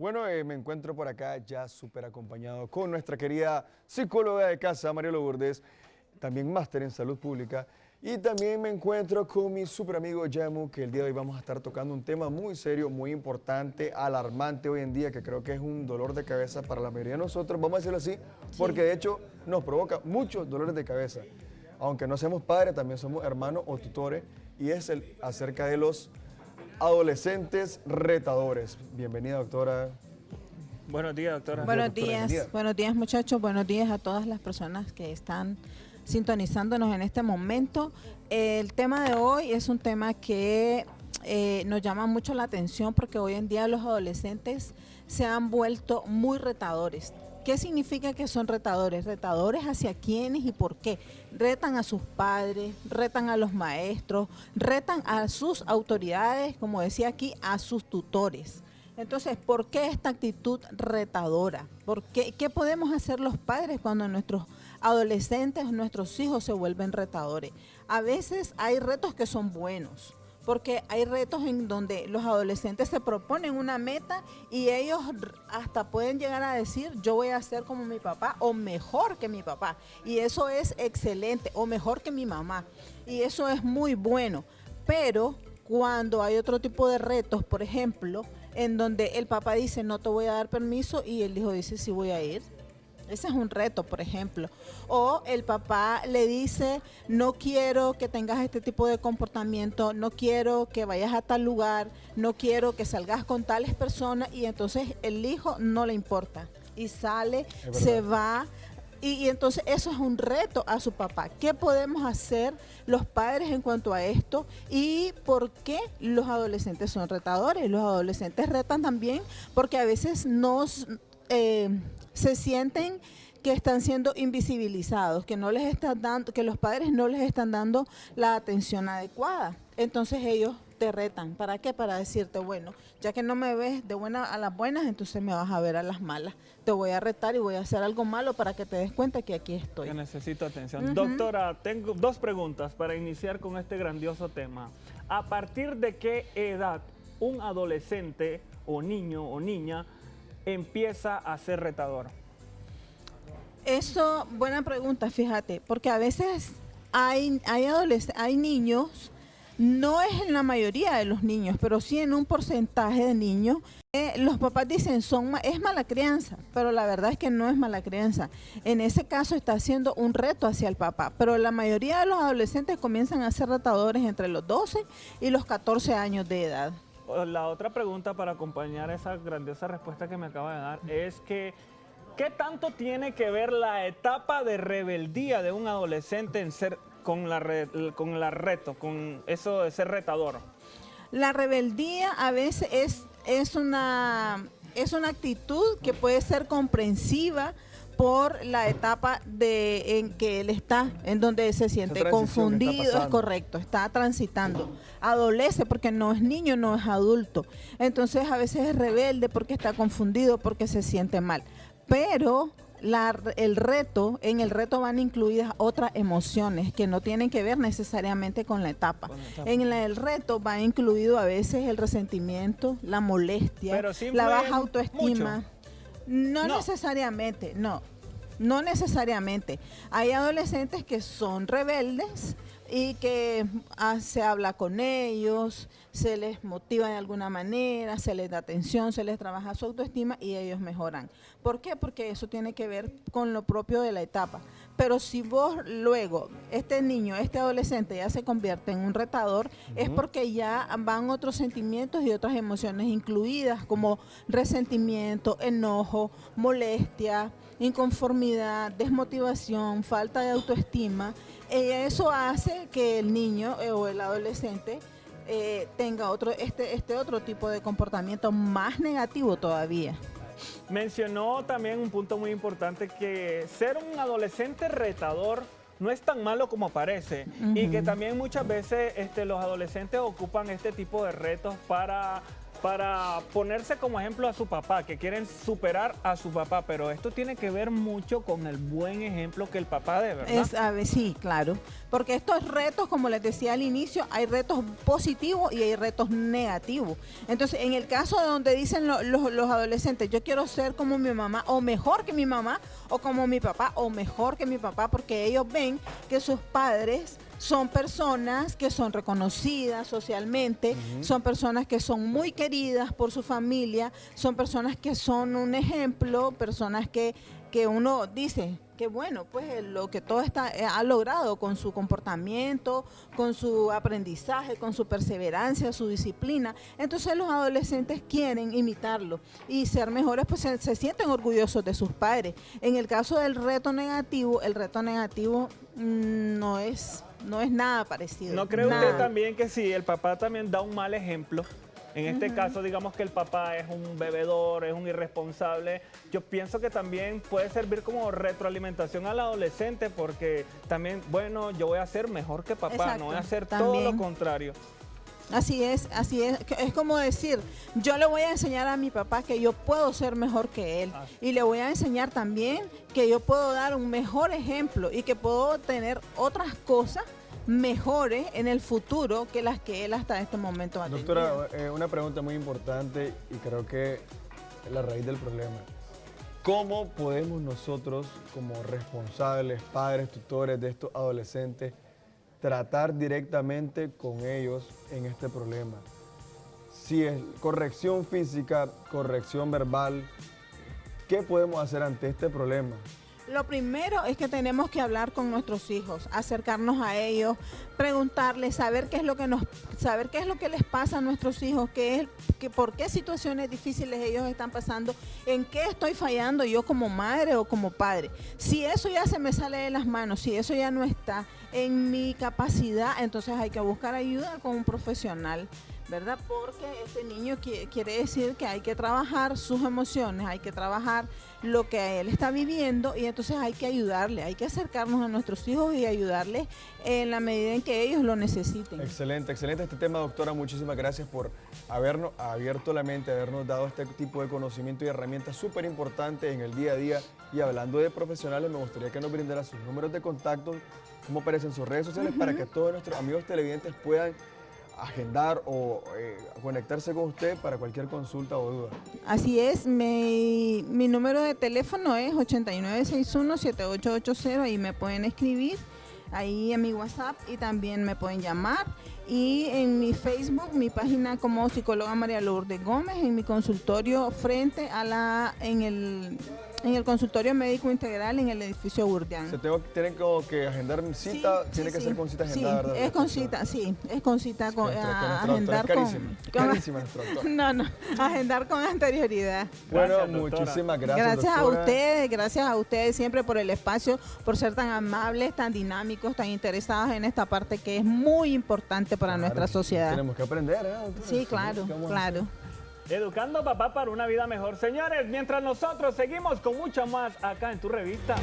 Bueno, me encuentro por acá ya súper acompañado con nuestra querida psicóloga de casa, Mariela Lourdes, también máster en salud pública. Y también me encuentro con mi súper amigo Yamu, que el día de hoy vamos a estar tocando un tema muy serio, muy importante, alarmante hoy en día, que creo que es un dolor de cabeza para la mayoría de nosotros, vamos a decirlo así, porque de hecho nos provoca muchos dolores de cabeza. Aunque no seamos padres, también somos hermanos o tutores, y es acerca de los adolescentes retadores. Bienvenida, doctora. Buenos días, doctora. Buenos días muchachos, buenos días a todas las personas que están sintonizándonos en este momento. El tema de hoy es un tema que nos llama mucho la atención porque hoy en día los adolescentes se han vuelto muy retadores. ¿Qué significa que son retadores? ¿Retadores hacia quiénes y por qué? Retan a sus padres, retan a los maestros, retan a sus autoridades, como decía aquí, a sus tutores. Entonces, ¿por qué esta actitud retadora? ¿Qué podemos hacer los padres cuando nuestros adolescentes, nuestros hijos se vuelven retadores? A veces hay retos que son buenos, porque hay retos en donde los adolescentes se proponen una meta y ellos hasta pueden llegar a decir, yo voy a ser como mi papá o mejor que mi papá. Y eso es excelente, o mejor que mi mamá. Y eso es muy bueno. Pero cuando hay otro tipo de retos, por ejemplo, en donde el papá dice, no te voy a dar permiso, y el hijo dice, sí voy a ir. Ese es un reto, por ejemplo. O el papá le dice, no quiero que tengas este tipo de comportamiento, no quiero que vayas a tal lugar, no quiero que salgas con tales personas, y entonces el hijo no le importa. Y sale, se va, y entonces eso es un reto a su papá. ¿Qué podemos hacer los padres en cuanto a esto? ¿Y por qué los adolescentes son retadores? Los adolescentes retan también porque a veces se sienten que están siendo invisibilizados, que no les están dando, que los padres no les están dando la atención adecuada. Entonces ellos te retan. ¿Para qué? Para decirte, bueno, ya que no me ves de buena a las buenas, entonces me vas a ver a las malas. Te voy a retar y voy a hacer algo malo para que te des cuenta que aquí estoy. Que necesito atención. Doctora, tengo dos preguntas para iniciar con este grandioso tema. ¿A partir de qué edad un adolescente o niño o niña empieza a ser retador? Eso, buena pregunta, fíjate, porque a veces hay niños, no es en la mayoría de los niños, pero sí en un porcentaje de niños, los papás dicen es mala crianza, pero la verdad es que no es mala crianza. En ese caso está siendo un reto hacia el papá, pero la mayoría de los adolescentes comienzan a ser retadores entre los 12 y los 14 años de edad. La otra pregunta para acompañar esa grandiosa respuesta que me acaba de dar es que ¿qué tanto tiene que ver la etapa de rebeldía de un adolescente en ser con eso de ser retador? La rebeldía a veces es una actitud que puede ser comprensiva por la etapa en que él está, en donde se siente confundido, es correcto, está transitando. Adolece porque no es niño, no es adulto. Entonces a veces es rebelde porque está confundido, porque se siente mal. Pero en el reto van incluidas otras emociones que no tienen que ver necesariamente con la etapa. En el reto va incluido a veces el resentimiento, la molestia, la baja autoestima. Mucho. No necesariamente, no necesariamente. Hay adolescentes que son rebeldes y que se habla con ellos, se les motiva de alguna manera, se les da atención, se les trabaja su autoestima y ellos mejoran. ¿Por qué? Porque eso tiene que ver con lo propio de la etapa. Pero si vos luego, este niño, este adolescente ya se convierte en un retador, es porque ya van otros sentimientos y otras emociones incluidas, como resentimiento, enojo, molestia, inconformidad, desmotivación, falta de autoestima. Eso hace que el niño o el adolescente tenga este otro tipo de comportamiento más negativo todavía. Mencionó también un punto muy importante, que ser un adolescente retador no es tan malo como parece, y que también muchas veces los adolescentes ocupan este tipo de retos para para ponerse como ejemplo a su papá, que quieren superar a su papá, pero esto tiene que ver mucho con el buen ejemplo que el papá dé, ¿verdad? Sí, claro, porque estos retos, como les decía al inicio, hay retos positivos y hay retos negativos. Entonces, en el caso de donde dicen los adolescentes, yo quiero ser como mi mamá, o mejor que mi mamá, o como mi papá, o mejor que mi papá, porque ellos ven que sus padres son personas que son reconocidas socialmente, son personas que son muy queridas por su familia, son personas que son un ejemplo, personas que uno dice que bueno, pues lo que todo ha logrado con su comportamiento, con su aprendizaje, con su perseverancia, su disciplina. Entonces los adolescentes quieren imitarlo y ser mejores, pues se sienten orgullosos de sus padres. En el caso del reto negativo, el reto negativo no es nada parecido. ¿No cree nada. usted también que si el papá también da un mal ejemplo? En este caso, digamos que el papá es un bebedor, es un irresponsable. Yo pienso que también puede servir como retroalimentación al adolescente porque también, bueno, yo voy a ser mejor que papá, Exacto, no voy a hacer también. todo lo contrario. Así es. Es como decir, yo le voy a enseñar a mi papá que yo puedo ser mejor que él. Y le voy a enseñar también que yo puedo dar un mejor ejemplo y que puedo tener otras cosas mejores en el futuro que las que él hasta este momento ha tenido. Doctora, una pregunta muy importante y creo que es la raíz del problema. ¿Cómo podemos nosotros, como responsables, padres, tutores de estos adolescentes, tratar directamente con ellos en este problema? Si es corrección física, corrección verbal, ¿qué podemos hacer ante este problema? Lo primero es que tenemos que hablar con nuestros hijos, acercarnos a ellos, preguntarles, saber qué es lo que les pasa a nuestros hijos, por qué situaciones difíciles ellos están pasando, en qué estoy fallando yo como madre o como padre. Si eso ya se me sale de las manos, si eso ya no está en mi capacidad, entonces hay que buscar ayuda con un profesional, ¿verdad? Porque este niño quiere decir que hay que trabajar sus emociones, hay que trabajar lo que él está viviendo y entonces hay que ayudarle, hay que acercarnos a nuestros hijos y ayudarles en la medida en que ellos lo necesiten. Excelente, excelente este tema, doctora. Muchísimas gracias por habernos abierto la mente, habernos dado este tipo de conocimiento y herramientas súper importantes en el día a día. Y hablando de profesionales, me gustaría que nos brindara sus números de contacto, cómo aparecen sus redes sociales, para que todos nuestros amigos televidentes puedan agendar o conectarse con usted para cualquier consulta o duda. Así es, mi número de teléfono es 8961-7880, ahí me pueden escribir, ahí en mi WhatsApp y también me pueden llamar. Y en mi Facebook, mi página como psicóloga María Lourdes Gómez, en mi consultorio frente a en el consultorio médico integral en el edificio Burdián. Tienen que agendar cita, tiene que ser con cita agendada, ¿verdad? Es con cita, sí, es con cita, agendar con... Carísima nuestra doctora. No, agendar con anterioridad. Bueno, Gracias, doctora. muchísimas gracias, Gracias doctora. gracias a ustedes siempre por el espacio, por ser tan amables, tan dinámicos, tan interesados en esta parte que es muy importante para nuestra sociedad. Tenemos que aprender, ¿eh, doctora? Sí, claro, claro. Educando a papá para una vida mejor. Señores, mientras nosotros seguimos con mucho más acá en tu revista.